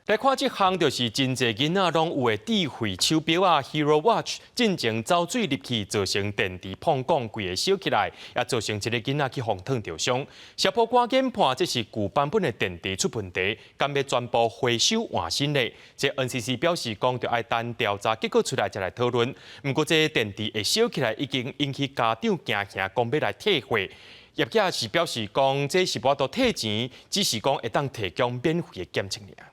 来看这项，就是真侪囡仔拢有的智慧手表啊 ，Hero Watch 进前走水入去，造成电池碰杠规个烧起来，也造成一个囡仔去红烫着伤。消保赶紧判这是旧版本的电池出问题，敢要全部回收换新的。这 NCC 表示讲，着要等调查结果出来再来讨论。不过这电池会烧起来，已经引起家长惊吓，讲要来退货。业界是表示讲，这是无多退钱，只是讲会当提供免费的检测尔。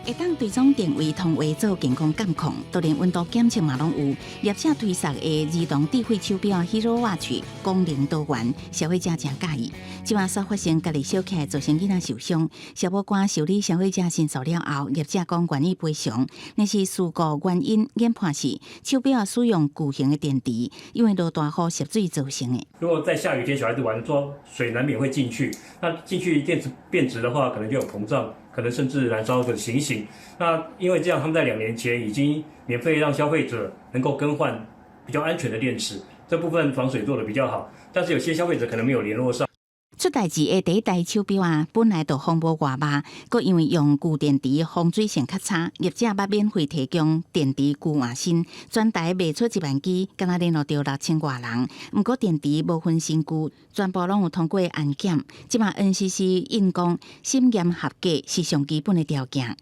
会当追踪定位同位做健康监控，就连温度检测嘛拢有。业者推出的儿童智慧手表 Hero Watch 功能多元，消费者真介意。即晚所发生家己烧起来造成囡仔受伤，消保官受理消费者申诉了后，业者讲愿意赔偿，但是事故原因研判是手表使用巨型的电池，因为落大雨涉水造成的。如果在下雨天小孩子玩捉水难免会进去，那进去电池变质的话，可能就有膨胀。可能甚至燃烧的情形。那因为这样，他们在2年前已经免费让消费者能够更换比较安全的电池，这部分防水做得比较好。但是有些消费者可能没有联络上。出代志的第一台手表啊，本来就风无外码，佮因为用旧电池防水性较差，业者捌免费提供电池旧换新，全台卖出1万支，敢若联络到6000多人。不过电池无分新旧，全部拢有通过安检。即马 NCC 应讲审验合格是上基本的条件。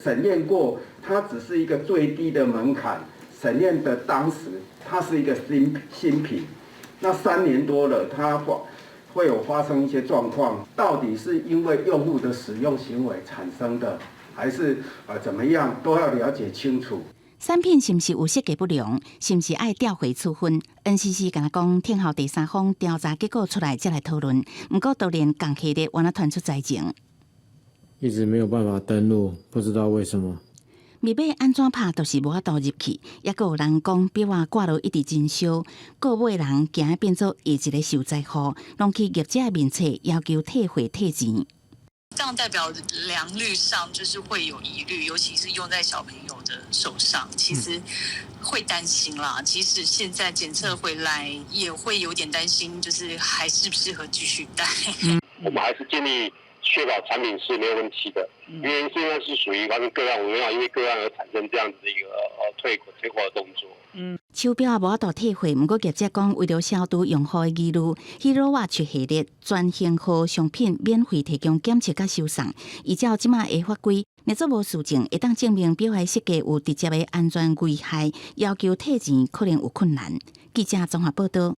审验过，它只是一个最低的门槛。审验的当时，它是一个新品，那3年多了，它会有发生一些状况，到底是因为用户的使用行为产生的，还是怎么样，都要了解清楚。产品是不是有设计不良，是不是爱调回处分 ？NCC 敢若讲，听候第三方调查结果出来再来讨论。不过，都连港系列原来传出灾情，一直没有办法登录，不知道为什么。未买安怎拍都是无法度入去，也有人讲表啊挂到一直真烧，购买人惊变做下一个受灾户，拢去业者面册要求退货退钱。这样代表良率上就是会有疑虑，尤其是用在小朋友的手上，其实会担心啦。即使现在检测回来，也会有点担心，就是还适不适合继续戴。我们还是建议确保产品是没有问题的，因为现在是属于发生个案，我们要因为个案而产生这样子的一个退货的动作。手表也无法度退货，不过业者讲为了消除用户的疑虑 ，Hero Watch 系列全型号商品免费提供检测甲收送，依照即马的法规，若做无事情，会当证明表的设计有直接的安全危害，要求退钱可能有困难。记者综合报道。